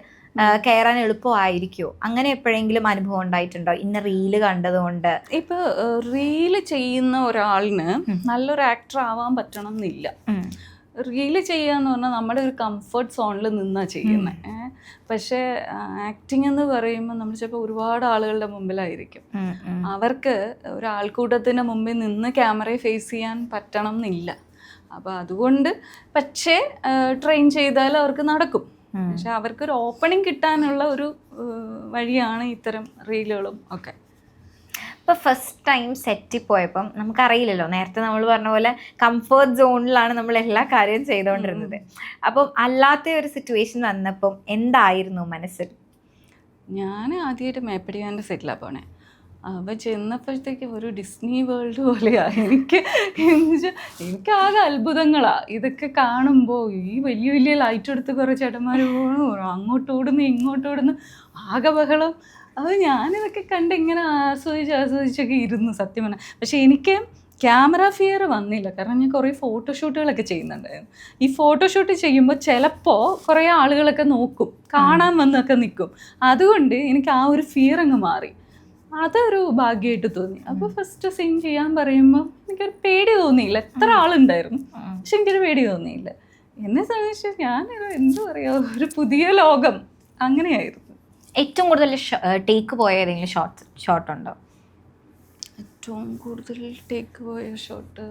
കയറാൻ എളുപ്പമായിരിക്കുമോ? അങ്ങനെ എപ്പോഴെങ്കിലും അനുഭവം ഉണ്ടായിട്ടുണ്ടോ ഇന്ന റീല് കണ്ടതുകൊണ്ട്? ഇപ്പൊ റീല് ചെയ്യുന്ന ഒരാളിന് നല്ലൊരു ആക്ടർ ആവാൻ പറ്റണം എന്നില്ല. റീല് ചെയ്യാന്ന് പറഞ്ഞാൽ നമ്മുടെ ഒരു കംഫർട്ട് സോണിൽ നിന്നാ ചെയ്യുന്നത്. പക്ഷേ ആക്ടിങ് എന്ന് പറയുമ്പോൾ നമ്മൾ ചിലപ്പോൾ ഒരുപാട് ആളുകളുടെ മുമ്പിലായിരിക്കും. അവർക്ക് ഒരു ആൾക്കൂട്ടത്തിന് മുമ്പിൽ നിന്ന് ക്യാമറയെ ഫേസ് ചെയ്യാൻ പറ്റണം എന്നില്ല. അപ്പോൾ അതുകൊണ്ട് പക്ഷേ ട്രെയിൻ ചെയ്താൽ അവർക്ക് നടക്കും. പക്ഷെ അവർക്കൊരു ഓപ്പണിങ് കിട്ടാനുള്ള ഒരു വഴിയാണ് ഇത്തരം റീലുകളും ഒക്കെ. ഇപ്പോൾ ഫസ്റ്റ് ടൈം സെറ്റിൽ പോയപ്പം നമുക്കറിയില്ലല്ലോ, നേരത്തെ നമ്മൾ പറഞ്ഞ പോലെ കംഫർട്ട് സോണിലാണ് നമ്മൾ എല്ലാ കാര്യവും ചെയ്തുകൊണ്ടിരുന്നത്. അപ്പം അല്ലാത്ത ഒരു സിറ്റുവേഷൻ വന്നപ്പം എന്തായിരുന്നു മനസ്സിൽ? ഞാൻ ആദ്യമായിട്ട് മേപ്പടിയാൻ്റെ സെറ്റിലാണ് പോണേ. അപ്പോൾ ചെന്നപ്പോഴത്തേക്ക് ഒരു ഡിസ്നി വേൾഡ് പോലെയാണ്. എനിക്കാകെ അത്ഭുതങ്ങളാണ് ഇതൊക്കെ കാണുമ്പോൾ. ഈ വലിയ വലിയ ലൈറ്റ് എടുത്ത് കുറേ ചേട്ടന്മാർ പോകണു, അങ്ങോട്ടോടുന്നു ഇങ്ങോട്ടോടുന്നു, ആകെ ബഹളം. അപ്പോൾ ഞാനിതൊക്കെ കണ്ട് ഇങ്ങനെ ആസ്വദിച്ചൊക്കെ ഇരുന്നു സത്യം പറഞ്ഞാൽ. പക്ഷെ എനിക്ക് ക്യാമറ ഫിയർ വന്നില്ല, കാരണം ഞാൻ കുറേ ഫോട്ടോഷൂട്ടുകളൊക്കെ ചെയ്യുന്നുണ്ടായിരുന്നു. ഈ ഫോട്ടോഷൂട്ട് ചെയ്യുമ്പോൾ ചിലപ്പോൾ കുറേ ആളുകളൊക്കെ നോക്കും, കാണാൻ വന്നൊക്കെ നിൽക്കും. അതുകൊണ്ട് എനിക്ക് ആ ഒരു ഫിയർ അങ്ങ് മാറി. അതൊരു ഭാഗ്യമായിട്ട് തോന്നി. അപ്പോൾ ഫസ്റ്റ് സീൻ ചെയ്യാൻ പറയുമ്പോൾ എനിക്കൊരു പേടി തോന്നിയില്ല. എത്ര ആളുണ്ടായിരുന്നു, പക്ഷെ എനിക്കൊരു പേടി തോന്നിയില്ല. എന്നെ സംബന്ധിച്ച് ഞാൻ എന്താ പറയുക, ഒരു പുതിയ ലോകം അങ്ങനെയായിരുന്നു. ഏറ്റവും കൂടുതൽ ടേക്ക് പോയ ഏതെങ്കിലും ഷോട്ട് ഉണ്ടോ? ഏറ്റവും കൂടുതൽ ടേക്ക് പോയ ഷോട്ട്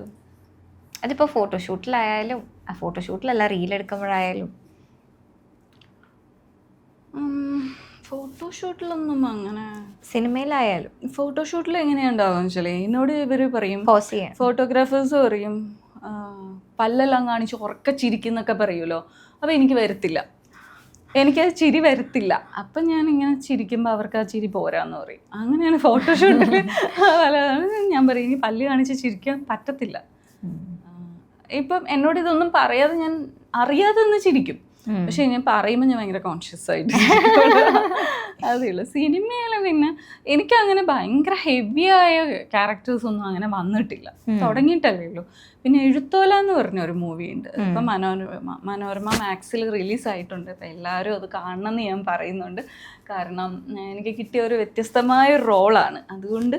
അതിപ്പോൾ ഫോട്ടോഷൂട്ടിലായാലും, ഫോട്ടോഷൂട്ടിലല്ല റീലെടുക്കുമ്പോഴായാലും. ഫോട്ടോഷൂട്ടിലൊന്നും അങ്ങനെ. സിനിമയിലായാലും ഫോട്ടോഷൂട്ടിൽ എങ്ങനെയുണ്ടാവും വെച്ചാൽ എന്നോട് ഇവർ പറയും, ഫോട്ടോഗ്രാഫേഴ്സ് പറയും പല്ലെല്ലാം കാണിച്ച് ഉറക്കച്ചിരിക്കുന്നൊക്കെ പറയുമല്ലോ. അപ്പോൾ എനിക്ക് വരത്തില്ല, എനിക്കത് ചിരി വരത്തില്ല. അപ്പം ഞാനിങ്ങനെ ചിരിക്കുമ്പോൾ അവർക്ക് ആ ചിരി പോരാന്ന് പറയും. അങ്ങനെയാണ് ഫോട്ടോഷൂട്ടിൽ ഞാൻ പറയും എനിക്ക് പല്ല് കാണിച്ച് ചിരിക്കാൻ പറ്റത്തില്ല. ഇപ്പം എന്നോട് ഇതൊന്നും പറയാതെ ഞാൻ അറിയാതെ ഒന്ന് ചിരിക്കും. പക്ഷെ ഞാൻ പറയുമ്പോൾ ഞാൻ ഭയങ്കര കോൺഷ്യസ് ആയിട്ട് അതേ ഉള്ളൂ. സിനിമയിൽ പിന്നെ എനിക്കങ്ങനെ ഭയങ്കര ഹെവിയായ ക്യാരക്ടേഴ്സ് ഒന്നും അങ്ങനെ വന്നിട്ടില്ല, തുടങ്ങിയിട്ടല്ലേ ഉള്ളൂ. പിന്നെ എഴുത്തോല എന്ന് പറഞ്ഞ ഒരു മൂവി ഉണ്ട്, ഇപ്പം മനോരമ മാക്സിൽ റിലീസായിട്ടുണ്ട്. അപ്പം എല്ലാവരും അത് കാണണമെന്ന് ഞാൻ പറയുന്നുണ്ട്. കാരണം എനിക്ക് കിട്ടിയ ഒരു വ്യത്യസ്തമായ ഒരു റോളാണ്, അതുകൊണ്ട്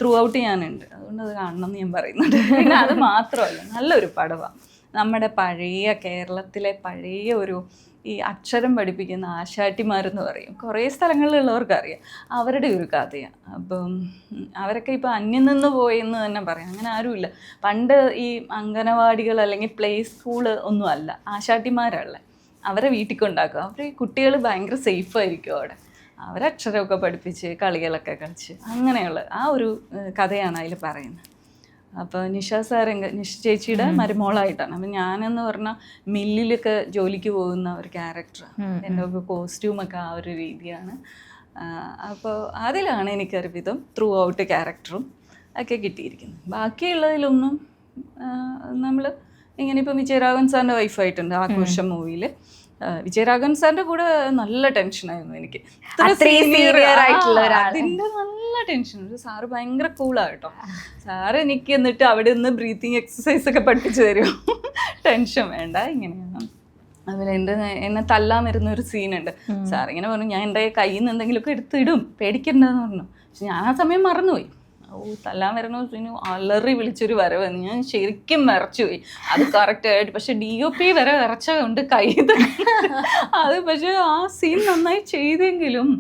ത്രൂ ഔട്ട് ഞാനുണ്ട്, അതുകൊണ്ട് അത് കാണണമെന്ന് ഞാൻ പറയുന്നുണ്ട്. പിന്നെ അത് മാത്രമല്ല, നല്ലൊരു പടമാണ്. നമ്മുടെ പഴയ കേരളത്തിലെ പഴയ ഒരു ഈ അക്ഷരം പഠിപ്പിക്കുന്ന ആശാട്ടിമാരെന്ന് പറയും, കുറേ സ്ഥലങ്ങളിലുള്ളവർക്കറിയാം. അവരുടെ ഒരു കഥയാണ്. അപ്പം അവരൊക്കെ ഇപ്പോൾ അന്യം നിന്ന് പോയെന്ന് തന്നെ പറയാം. അങ്ങനെ ആരുമില്ല. പണ്ട് ഈ അംഗനവാടികൾ അല്ലെങ്കിൽ പ്ലേ സ്കൂള് ഒന്നും അല്ല, ആശാട്ടിമാരല്ല. അവരെ വീട്ടിൽ കൊണ്ടാക്കും. അവർ കുട്ടികൾ ഭയങ്കര സേഫായിരിക്കും അവിടെ. അവരക്ഷരമൊക്കെ പഠിപ്പിച്ച് കളികളൊക്കെ കളിച്ച് അങ്ങനെയുള്ള ആ ഒരു കഥയാണ് അതിൽ പറയുന്നത്. അപ്പോൾ നിഷ ചേച്ചിയുടെ മരുമോളായിട്ടാണ്. അപ്പം ഞാനെന്ന് പറഞ്ഞാൽ മില്ലിലൊക്കെ ജോലിക്ക് പോകുന്ന ഒരു ക്യാരക്ടറാണ്. എൻ്റെ ഒക്കെ കോസ്റ്റ്യൂമൊക്കെ ആ ഒരു രീതിയാണ്. അപ്പോൾ അതിലാണ് എനിക്കൊരു വിധം ത്രൂ ഔട്ട് ക്യാരക്ടറും ഒക്കെ കിട്ടിയിരിക്കുന്നത്. ബാക്കിയുള്ളതിലൊന്നും നമ്മൾ ഇങ്ങനെ ഇപ്പം വിജയരാഘവൻ സാറിൻ്റെ വൈഫായിട്ടുണ്ട് ആഘോഷം മൂവിയിൽ. വിജയരാഘവൻ സാറിന്റെ കൂടെ നല്ല ടെൻഷനായിരുന്നു എനിക്ക്. അത്രയും senior ആയിട്ടുള്ള ഒരാൾ. അതിന്റെ നല്ല ടെൻഷൻ. സാറ് ഭയങ്കര കൂളാണ് കേട്ടോ. സാറ് എനിക്ക് എന്നിട്ട് അവിടെ നിന്ന് ബ്രീത്തിങ് എക്സസൈസ് ഒക്കെ പഠിപ്പിച്ചു തരും. ടെൻഷൻ വേണ്ട, ഇങ്ങനെയാണ്. അതുപോലെ എന്നെ തല്ലാൻ വരുന്ന ഒരു സീനുണ്ട്. സാർ ഇങ്ങനെ പറഞ്ഞു, ഞാൻ എൻ്റെ കയ്യിൽ നിന്ന് എന്തെങ്കിലുമൊക്കെ എടുത്തിടും, പേടിക്കണ്ടെന്ന് പറഞ്ഞു. പക്ഷെ ഞാൻ ആ സമയം മറന്നുപോയി. തല്ലാൻ വരുന്ന സീനു അലറി വിളിച്ചൊരു വരവ്, ഞാൻ ശരിക്കും വിറച്ചുപോയി. അത് കറക്റ്റായിട്ട്. പക്ഷെ DOP വരെ വിറച്ച കൊണ്ട് കൈ അത്. പക്ഷെ ആ സീൻ നന്നായി ചെയ്തെങ്കിലും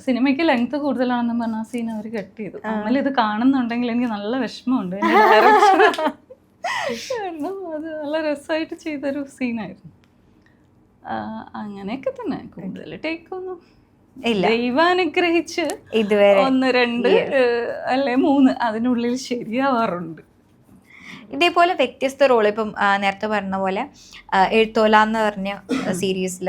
സിനിമയ്ക്ക് ലെങ്ത് കൂടുതലാണെന്ന് പറഞ്ഞ ആ സീൻ അവർ കട്ട് ചെയ്തു. നമ്മളിത് കാണുന്നുണ്ടെങ്കിൽ എനിക്ക് നല്ല വിഷമമുണ്ട്. കാരണം അത് നല്ല രസമായിട്ട് ചെയ്തൊരു സീനായിരുന്നു. അങ്ങനെയൊക്കെ തന്നെ. കൂടുതൽ ടേക്കൊന്നും ദൈവാനുഗ്രഹിച്ച് ഇതുവരെ 1, 2 അല്ലെ 3 അതിനുള്ളിൽ ശരിയാവാറുണ്ട്. ഇതേപോലെ വ്യത്യസ്ത റോൾ, ഇപ്പം നേരത്തെ പറഞ്ഞ പോലെ എഴുത്തോല എന്ന് പറഞ്ഞ സീരീസിൽ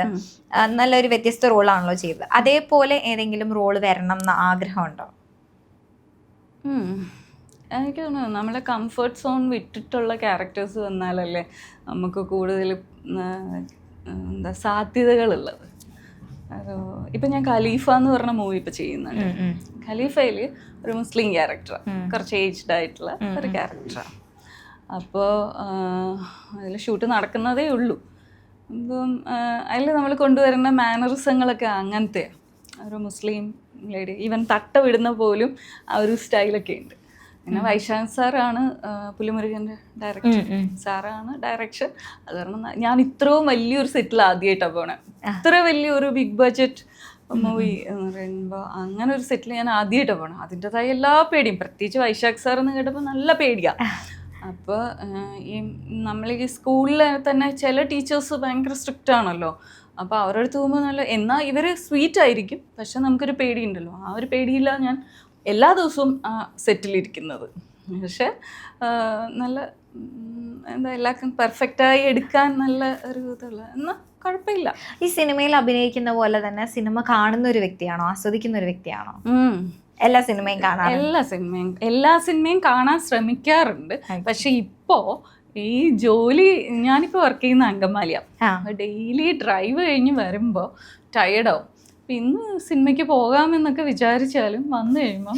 നല്ലൊരു വ്യത്യസ്ത റോളാണല്ലോ ചെയ്തത്. അതേപോലെ ഏതെങ്കിലും റോള് വരണം എന്ന ആഗ്രഹമുണ്ടോ? എനിക്ക് തോന്നുന്നു നമ്മളെ കംഫർട്ട് സോൺ വിട്ടിട്ടുള്ള ക്യാരക്ടേഴ്സ് വന്നാലല്ലേ നമുക്ക് കൂടുതൽ സാധ്യതകളുള്ളത്. ഇപ്പം ഞാൻ ഖലീഫ എന്ന് പറഞ്ഞ മൂവി ഇപ്പം ചെയ്യുന്നുണ്ട്. ഖലീഫയിൽ ഒരു മുസ്ലിം ക്യാരക്ടറാണ്, കുറച്ച് ഏജ്ഡ് ആയിട്ടുള്ള ഒരു ക്യാരക്ടറാണ്. അപ്പോൾ അതിൽ ഷൂട്ട് നടക്കുന്നതേ ഉള്ളൂ. അപ്പം അതിൽ നമ്മൾ കൊണ്ടുവരുന്ന മാനറിസങ്ങളൊക്കെ അങ്ങനത്തെ ഒരു മുസ്ലിം ലേഡി, ഈവൻ തട്ട വിടുന്ന പോലും ആ ഒരു സ്റ്റൈലൊക്കെ ഉണ്ട്. പിന്നെ വൈശാഖ് സാറാണ് പുലിമുരുകൻ്റെ ഡയറക്ടർ, സാറാണ് ഡയറക്ഷൻ. അത് കാരണം ഞാൻ ഇത്രയും വലിയൊരു സെറ്റിൽ ആദ്യമായിട്ടാണ് പോണേ. ഇത്ര വലിയൊരു ബിഗ് ബഡ്ജറ്റ് മൂവി എന്ന് പറയുമ്പോൾ അങ്ങനെ ഒരു സെറ്റിൽ ഞാൻ ആദ്യമായിട്ടാണ് പോകണം. അതിൻ്റെതായ എല്ലാ പേടിയും, പ്രത്യേകിച്ച് വൈശാഖ് സാർ എന്ന് കേട്ടപ്പോൾ നല്ല പേടിയാണ്. അപ്പോൾ ഈ നമ്മൾ ഈ സ്കൂളിൽ തന്നെ ചില ടീച്ചേഴ്സ് ഭയങ്കര സ്ട്രിക്റ്റ് ആണല്ലോ. അപ്പോൾ അവരുടെ അടുത്ത് പോകുമ്പോൾ നല്ല, എന്നാൽ ഇവർ സ്വീറ്റ് ആയിരിക്കും, പക്ഷെ നമുക്കൊരു പേടിയുണ്ടല്ലോ. ആ ഒരു പേടിയില്ല ഞാൻ എല്ലാ ദിവസവും ആ സെറ്റിലിരിക്കുന്നത്. പക്ഷെ നല്ല എന്താ എല്ലാം പെർഫെക്റ്റായി എടുക്കാൻ നല്ല ഒരു ഇതുള്ള, എന്നാൽ കുഴപ്പമില്ല. ഈ സിനിമയിൽ അഭിനയിക്കുന്ന പോലെ തന്നെ സിനിമ കാണുന്ന ഒരു വ്യക്തിയാണോ, ആസ്വദിക്കുന്ന ഒരു വ്യക്തിയാണോ? എല്ലാ സിനിമയും കാണാൻ, എല്ലാ സിനിമയും കാണാൻ ശ്രമിക്കാറുണ്ട്. പക്ഷെ ഇപ്പോ ഈ ജോലി, ഞാനിപ്പോ വർക്ക് ചെയ്യുന്ന അങ്കമാലിയാണ്. ഡെയിലി ഡ്രൈവ് കഴിഞ്ഞ് വരുമ്പോൾ ടയേർഡാവും. ഇന്ന് സിനിമയ്ക്ക് പോകാമെന്നൊക്കെ വിചാരിച്ചാലും വന്നു കഴിയുമ്പോൾ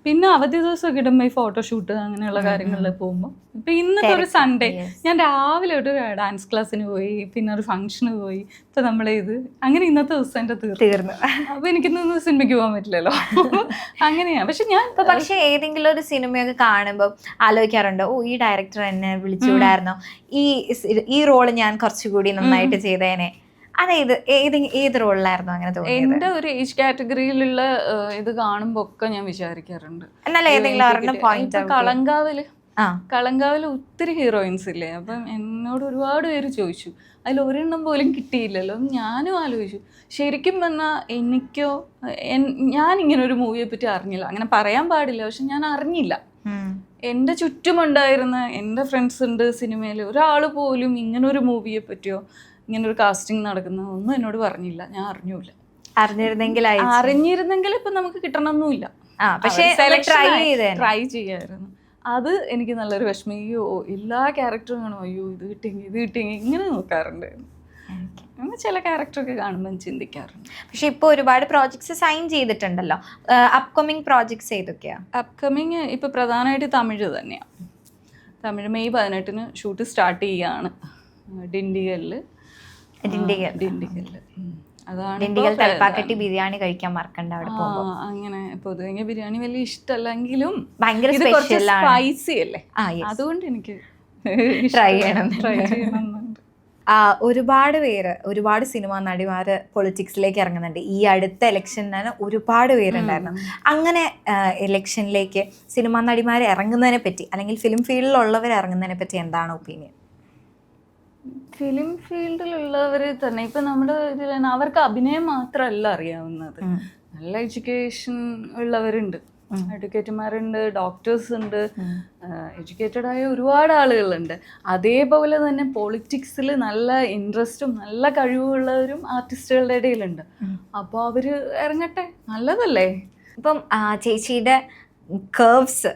പിന്നെ അവധി ദിവസമൊക്കെ ഇടുമ്പോൾ ഈ ഫോട്ടോഷൂട്ട് അങ്ങനെയുള്ള കാര്യങ്ങളിൽ പോകുമ്പോൾ, ഇപ്പൊ ഇന്നത്തെ ഒരു സൺഡേ ഞാൻ രാവിലെ ഒരു ഡാൻസ് ക്ലാസ്സിന് പോയി, പിന്നെ ഒരു ഫംഗ്ഷന് പോയി. ഇപ്പൊ ഇത് അങ്ങനെ ഇന്നത്തെ ദിവസം എൻ്റെ തീർന്നു. അപ്പൊ എനിക്കിന്ന് സിനിമയ്ക്ക് പോകാൻ പറ്റില്ലല്ലോ. അങ്ങനെയാ. പക്ഷെ ഏതെങ്കിലും ഒരു സിനിമയൊക്കെ കാണുമ്പോൾ ആലോചിക്കാറുണ്ടോ, ഓ ഈ ഡയറക്ടർ എന്നെ വിളിച്ചുകൂടായിരുന്നോ, ഈ റോള് ഞാൻ കുറച്ചുകൂടി നന്നായിട്ട് ചെയ്തേനെ? ഏത് റോളിലായിരുന്നു അങ്ങനെ തോന്നിയത്? എന്റെ ഒരു ഏജ് കാറ്റഗറിയിലുള്ള ഇത് കാണുമ്പോ ഒക്കെ ഞാൻ വിചാരിക്കാറുണ്ട്. കളങ്കാവില് ഒത്തിരി ഹീറോയിൻസ് ഇല്ലേ. അപ്പം എന്നോട് ഒരുപാട് പേര് ചോദിച്ചു, അതിൽ ഒരെണ്ണം പോലും കിട്ടിയില്ലല്ലോ. ഞാനും ആലോചിച്ചു, ശരിക്കും പറഞ്ഞാൽ എനിക്കോ ഞാൻ ഇങ്ങനെ ഒരു മൂവിയെ പറ്റി അറിഞ്ഞില്ല. അങ്ങനെ പറയാൻ പാടില്ല, പക്ഷെ ഞാൻ അറിഞ്ഞില്ല. എൻ്റെ ചുറ്റുമുണ്ടായിരുന്ന എൻ്റെ ഫ്രണ്ട്സ് ഉണ്ട് സിനിമയിൽ, ഒരാൾ പോലും ഇങ്ങനൊരു മൂവിയെ പറ്റിയോ ഇങ്ങനൊരു കാസ്റ്റിംഗ് നടക്കുന്ന ഒന്നും എന്നോട് പറഞ്ഞില്ല. ഞാൻ അറിഞ്ഞൂല. അറിഞ്ഞിരുന്നെങ്കിൽ ഇപ്പൊ നമുക്ക് കിട്ടണമെന്നില്ല. പക്ഷേ ട്രൈ ചെയ്യായിരുന്നു. അത് എനിക്ക് നല്ലൊരു വിഷമം. അയ്യോ എല്ലാ ക്യാരക്ടറും കാണും, അയ്യോ ഇത് കിട്ടിയെങ്കിൽ ഇങ്ങനെ നോക്കാറുണ്ട്. ചില ക്യാരക്ടറൊക്കെ കാണുമ്പോൾ ചിന്തിക്കാറുണ്ട്. പക്ഷെ ഇപ്പൊ ഒരുപാട് പ്രോജക്ട്സ് സൈൻ ചെയ്തിട്ടുണ്ടല്ലോ. അപ്കമിങ് പ്രോജക്ട്സ് ഏതൊക്കെയാ? അപ്കമിങ് ഇപ്പൊ പ്രധാനമായിട്ട് തമിഴ് തന്നെയാണ്. തമിഴ് മെയ് 18 ഷൂട്ട് സ്റ്റാർട്ട് ചെയ്യാണ് ഡിണ്ടിഗലില്. ഡിണ്ടിഗൽ തലപ്പാക്കട്ടി ബിരിയാണി കഴിക്കാൻ മറക്കണ്ട അവിടെ പോകുമ്പോൾ. അങ്ങനെ പൊതുവെ ബിരിയാണി വലിയ ഇഷ്ടമല്ലെങ്കിലും ഭയങ്കര സ്പൈസി അല്ലേ, അതുകൊണ്ട് എനിക്ക് ട്രൈ ചെയ്യണം. ഒരുപാട് സിനിമാ നടിമാര് പൊളിറ്റിക്സിലേക്ക് ഇറങ്ങുന്നുണ്ട്. ഈ അടുത്ത ഇലക്ഷന് തന്നെ ഒരുപാട് പേരുണ്ടായിരുന്നു. അങ്ങനെ ഇലക്ഷനിലേക്ക് സിനിമാ നടിമാർ ഇറങ്ങുന്നതിനെ പറ്റി, അല്ലെങ്കിൽ ഫിലിം ഫീൽഡിലുള്ളവർ ഇറങ്ങുന്നതിനെ പറ്റി എന്താണ് ഒപ്പീനിയൻ? ഫിലിം ഫീൽഡിലുള്ളവർ തന്നെ ഇപ്പൊ നമ്മുടെ ഇതിൽ അവർക്ക് അഭിനയം മാത്രമല്ല അറിയാവുന്നത്, നല്ല എഡ്യൂക്കേഷൻ ഉള്ളവരുണ്ട്, അഡ്വക്കേറ്റുമാരുണ്ട്, ഡോക്ടേഴ്സ് ഉണ്ട്, എഡ്യൂക്കേറ്റഡ് ആയ ഒരുപാട് ആളുകളുണ്ട്. അതേപോലെ തന്നെ പൊളിറ്റിക്സിൽ നല്ല ഇൻട്രസ്റ്റും നല്ല കഴിവുള്ളവരും ആർട്ടിസ്റ്റുകളുടെ ഇടയിലുണ്ട്. അപ്പോൾ അവര് ഇറങ്ങട്ടെ, നല്ലതല്ലേ? ഇപ്പം ചേച്ചിയുടെ കേർവ്സ്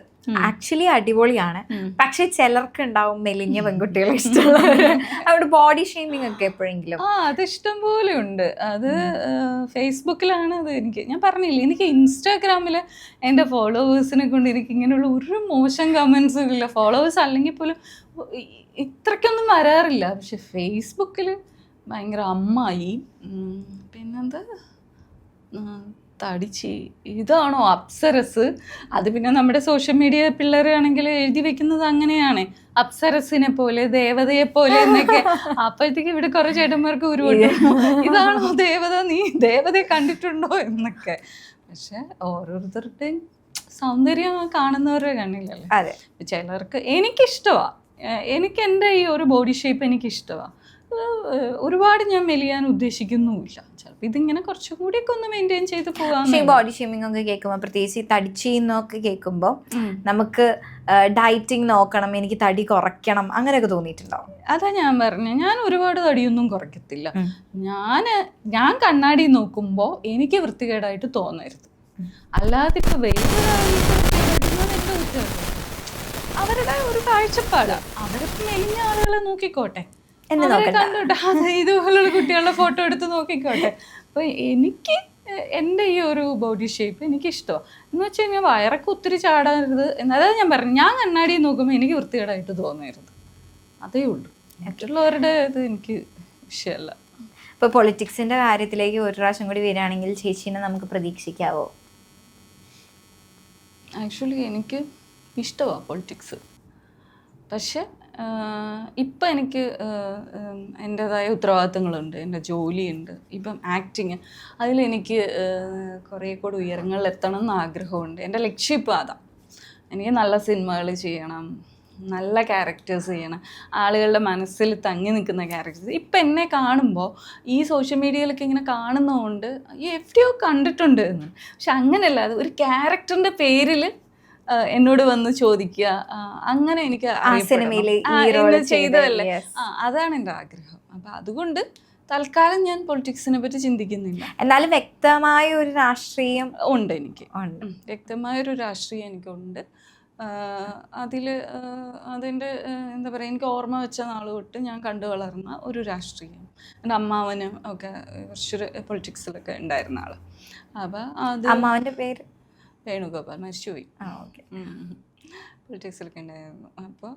ആക്ച്വലി അടിപൊളിയാണ്. പക്ഷെ ചിലർക്ക് ഉണ്ടാവും മെലിഞ്ഞ പെൺകുട്ടികളെ ഇഷ്ടമുള്ളവര്. അവിടെ ബോഡി ഷെയ്മിങ് ഒക്കെ എപ്പോഴെങ്കിലും അത് ഇഷ്ടം പോലെ ഉണ്ട്. അത് ഫേസ്ബുക്കിലാണ് അത്. ഞാൻ പറഞ്ഞില്ലേ, എനിക്ക് ഇൻസ്റ്റാഗ്രാമിൽ എൻ്റെ ഫോളോവേഴ്സിനെ കൊണ്ട് എനിക്ക് ഇങ്ങനെയുള്ള ഒരു മോശം കമൻസും ഇല്ല. ഫോളോവേഴ്സ് അല്ലെങ്കിൽ പോലും ഇത്രയ്ക്കൊന്നും വരാറില്ല. പക്ഷെ ഫേസ്ബുക്കിൽ ഭയങ്കര അമ്മായി, പിന്നെന്താ തടിച്ച്, ഇതാണോ അപ്സരസ്. അത് പിന്നെ നമ്മുടെ സോഷ്യൽ മീഡിയ പിള്ളേരാണെങ്കിൽ എഴുതി വെക്കുന്നത് അങ്ങനെയാണ്, അപ്സരസിനെ പോലെ, ദേവതയെ പോലെ എന്നൊക്കെ. അപ്പോഴത്തേക്ക് ഇവിടെ കുറെ ചേട്ടന്മാർക്ക് ഉരുവട്ടു, ഇതാണോ ദേവത, നീ ദേവതയെ കണ്ടിട്ടുണ്ടോ എന്നൊക്കെ. പക്ഷെ ഓരോരുത്തരുടെയും സൗന്ദര്യം കാണുന്നവരുടെ കണ്ണിലല്ലേ. അതെ, ചിലർക്ക് എനിക്കിഷ്ടമാണ്, എനിക്ക് എൻ്റെ ഈ ഒരു ബോഡി ഷേപ്പ് എനിക്കിഷ്ടമാണ്. ഒരുപാട് ഞാൻ മെലിയാൻ ഉദ്ദേശിക്കുന്നുമില്ല. ചിലപ്പോൾ ഇതിങ്ങനെ കുറച്ചും കൂടിയൊക്കെ ഒന്ന് മെയിൻറ്റെയിൻ ചെയ്ത് പോകാം. ബോഡി ഷേമിംഗ് ഒക്കെ കേൾക്കുമ്പോൾ, പ്രത്യേകിച്ച് തടിച്ചെന്നൊക്കെ കേൾക്കുമ്പോൾ നമുക്ക് ഡയറ്റിങ് നോക്കണം, എനിക്ക് തടി കുറയ്ക്കണം അങ്ങനെയൊക്കെ തോന്നിയിട്ടുണ്ടോ? അതാ ഞാൻ പറഞ്ഞ, ഞാൻ ഒരുപാട് തടിയൊന്നും കുറയ്ക്കത്തില്ല. ഞാൻ കണ്ണാടി നോക്കുമ്പോൾ എനിക്ക് വൃത്തികേടായിട്ട് തോന്നരുത്. അല്ലാതെ ഇപ്പൊ അവരുടെ ഒരു കാഴ്ചപ്പാടാ. അവരൊക്കെ മെലിഞ്ഞ ആളുകളെ നോക്കിക്കോട്ടെ, ഇതുപോലുള്ള കുട്ടികളുടെ ഫോട്ടോ എടുത്ത് നോക്കിക്കോട്ടെ. അപ്പൊ എനിക്ക് എൻ്റെ ഈ ഒരു ബോഡി ഷേപ്പ് എനിക്ക് ഇഷ്ടമാണ്. എന്ന് വെച്ച് കഴിഞ്ഞാൽ വയറൊക്കെ ഒത്തിരി ചാടരുത്. അതായത് ഞാൻ പറഞ്ഞു, ഞാൻ കണ്ണാടി നോക്കുമ്പോൾ എനിക്ക് വൃത്തികേടായിട്ട് തോന്നരുത്, അതേ ഉള്ളൂ. മറ്റുള്ളവരുടെ ഇത് എനിക്ക് വിഷയമല്ല. ഇപ്പോൾ പൊളിറ്റിക്സിന്റെ കാര്യത്തിലേക്ക് ഒരു പ്രാവശ്യം കൂടി വരികയാണെങ്കിൽ ചേച്ചീനെ നമുക്ക് പ്രതീക്ഷിക്കാവോ? ആക്ച്വലി എനിക്ക് ഇഷ്ടമാണ് പൊളിറ്റിക്സ്. പക്ഷെ ഇപ്പം എനിക്ക് എൻ്റേതായ ഉത്തരവാദിത്തങ്ങളുണ്ട്, എൻ്റെ ജോലിയുണ്ട്, ഇപ്പം ആക്ടിങ്, അതിലെനിക്ക് കുറേ കൂടി ഉയരങ്ങളിലെത്തണം എന്ന് ആഗ്രഹമുണ്ട്. എൻ്റെ ലക്ഷ്യം ഇപ്പോൾ അതാണ്. എനിക്ക് നല്ല സിനിമകൾ ചെയ്യണം, നല്ല ക്യാരക്ടേഴ്സ് ചെയ്യണം, ആളുകളുടെ മനസ്സിൽ തങ്ങി നിൽക്കുന്ന ക്യാരക്ടേഴ്സ്. ഇപ്പം എന്നെ കാണുമ്പോൾ ഈ സോഷ്യൽ മീഡിയയിലൊക്കെ ഇങ്ങനെ കാണുന്നതുകൊണ്ട് ഈ എവിടെയോ കണ്ടിട്ടുണ്ട് എന്ന്. പക്ഷെ അങ്ങനെയല്ല, അത് ഒരു ക്യാരക്ടറിൻ്റെ പേരിൽ എന്നോട് വന്ന് ചോദിക്കുക, അങ്ങനെ എനിക്ക് ചെയ്തതല്ലേ, അതാണ് എൻ്റെ ആഗ്രഹം. അപ്പം അതുകൊണ്ട് തൽക്കാലം ഞാൻ പൊളിറ്റിക്സിനെ പറ്റി ചിന്തിക്കുന്നില്ല. എന്നാലും വ്യക്തമായ ഒരു രാഷ്ട്രീയം ഉണ്ട് എനിക്ക്, വ്യക്തമായൊരു രാഷ്ട്രീയം എനിക്കുണ്ട്. അതിൻ്റെ എന്താ പറയുക, എനിക്ക് ഓർമ്മ വെച്ച നാൾ തൊട്ട് ഞാൻ കണ്ടു വളർന്ന ഒരു രാഷ്ട്രീയം. എൻ്റെ അമ്മാവനും ഒക്കെ കുറച്ചൊരു പൊളിറ്റിക്സിലൊക്കെ ഉണ്ടായിരുന്ന ആൾ. അപ്പം അത് അമ്മാവൻ്റെ പേര് വേണുഗോപാൽ, മരിച്ചുപോയി. പൊളിറ്റിക്സിലൊക്കെ ഉണ്ടായിരുന്നു. അപ്പോൾ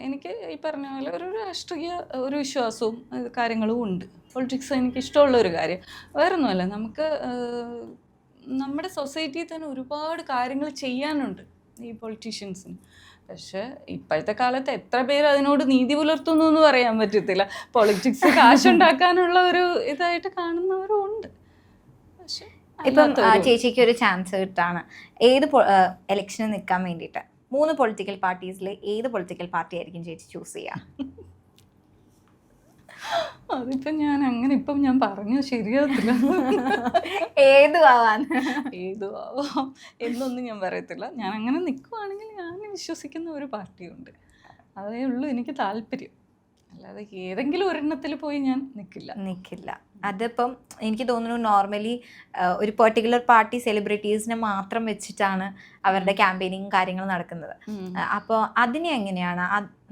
എനിക്ക് ഈ പറഞ്ഞ പോലെ ഒരു രാഷ്ട്രീയ ഒരു വിശ്വാസവും കാര്യങ്ങളും ഉണ്ട്. പൊളിറ്റിക്സ് എനിക്ക് ഇഷ്ടമുള്ളൊരു കാര്യം. വേറൊന്നുമല്ല, നമുക്ക് നമ്മുടെ സൊസൈറ്റിയിൽ തന്നെ ഒരുപാട് കാര്യങ്ങൾ ചെയ്യാനുണ്ട് ഈ പൊളിറ്റീഷ്യൻസിന്. പക്ഷെ ഇപ്പോഴത്തെ കാലത്ത് എത്ര പേര് അതിനോട് നീതി പുലർത്തുന്നു എന്ന് പറയാൻ പറ്റത്തില്ല. പൊളിറ്റിക്സ് കാശുണ്ടാക്കാനുള്ള ഒരു ഇതായിട്ട് കാണുന്നവരും ഉണ്ട്. പക്ഷെ ഇപ്പം ചേച്ചിക്ക് ഒരു ചാൻസ് കിട്ടാണ്, ഏത് ഇലക്ഷന് നിൽക്കാൻ വേണ്ടിയിട്ട് 3 പൊളിറ്റിക്കൽ പാർട്ടീസിൽ ഏത് പൊളിറ്റിക്കൽ പാർട്ടി ആയിരിക്കും ചേച്ചി ചൂസ് ചെയ്യുക? അതിപ്പം ഞാൻ പറഞ്ഞു ശരിയാകത്തില്ല. ഏതു ആവാം എന്നൊന്നും ഞാൻ പറയത്തില്ല. ഞാൻ അങ്ങനെ നിൽക്കുവാണെങ്കിൽ ഞാൻ വിശ്വസിക്കുന്ന ഒരു പാർട്ടിയുണ്ട്, അതേ ഉള്ളൂ എനിക്ക് താല്പര്യം. അല്ലാതെ ഏതെങ്കിലും ഒരെണ്ണത്തിൽ പോയി ഞാൻ നിൽക്കില്ല. അതിപ്പം എനിക്ക് തോന്നുന്നു നോർമലി ഒരു പെർട്ടിക്കുലർ പാർട്ടി സെലിബ്രിറ്റീസിനെ മാത്രം വെച്ചിട്ടാണ് അവരുടെ ക്യാമ്പയിനിങ് കാര്യങ്ങൾ നടക്കുന്നത്. അപ്പോൾ അതിനെ എങ്ങനെയാണ്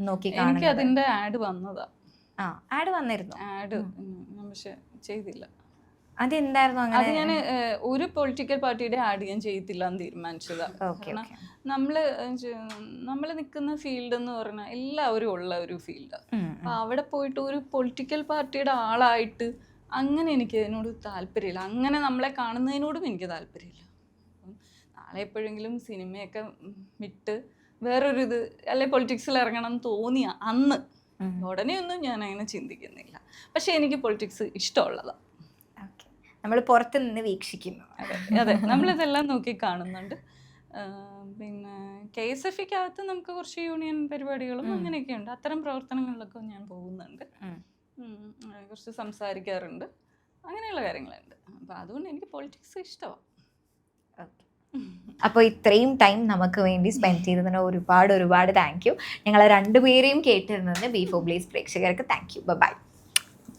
നോക്കി കാണുന്നത്? എനിക്ക് അതിൻ്റെ ആഡ് വന്നതാ. ആഡ് വന്നിരുന്നു. ആഡ് പക്ഷെ ചെയ്തില്ല. അതെന്തായിരുന്നു അങ്ങനെ? അത് ഞാൻ ഒരു പൊളിറ്റിക്കൽ പാർട്ടിയുടെ ആഡ് ഞാൻ ചെയ്യത്തില്ല എന്ന് തീരുമാനിച്ചതാ. കാരണം നമ്മൾ നിൽക്കുന്ന ഫീൽഡ് എന്ന് പറഞ്ഞാൽ എല്ലാവരും ഉള്ള ഒരു ഫീൽഡാണ്. അപ്പം അവിടെ പോയിട്ട് ഒരു പൊളിറ്റിക്കൽ പാർട്ടിയുടെ ആളായിട്ട് അങ്ങനെ എനിക്ക് അതിനോട് താല്പര്യമില്ല. അങ്ങനെ നമ്മളെ കാണുന്നതിനോടും എനിക്ക് താല്പര്യമില്ല. നാളെ എപ്പോഴെങ്കിലും സിനിമയൊക്കെ വിട്ട് വേറൊരു ഇത് അല്ലെ പൊളിറ്റിക്സിൽ ഇറങ്ങണം എന്ന് തോന്നിയ അന്ന് ഉടനെയൊന്നും ഞാൻ അങ്ങനെ ചിന്തിക്കുന്നില്ല. പക്ഷെ എനിക്ക് പൊളിറ്റിക്സ് ഇഷ്ടമുള്ളതാണ്. നമ്മൾ പുറത്ത് നിന്ന് വീക്ഷിക്കുന്നു. അതെ, നമ്മളിതെല്ലാം നോക്കി കാണുന്നുണ്ട്. പിന്നെ KSFക്കകത്ത് നമുക്ക് കുറച്ച് യൂണിയൻ പരിപാടികളും അങ്ങനെയൊക്കെ ഉണ്ട്. അത്തരം പ്രവർത്തനങ്ങളിലൊക്കെ ഞാൻ പോകുന്നുണ്ട്, കുറച്ച് സംസാരിക്കാറുണ്ട്, അങ്ങനെയുള്ള കാര്യങ്ങളുണ്ട്. അപ്പോൾ അതുകൊണ്ട് എനിക്ക് പൊളിറ്റിക്സ് ഇഷ്ടമാണ്. അപ്പോൾ ഇത്രയും ടൈം നമുക്ക് വേണ്ടി സ്പെൻഡ് ചെയ്തതിന് ഒരുപാട് താങ്ക് യു. ഞങ്ങളെ രണ്ടുപേരെയും കേട്ടിരുന്നതിന് ബി4 ബ്ലേസ് പ്രേക്ഷകർക്ക് താങ്ക് യു. ബൈ.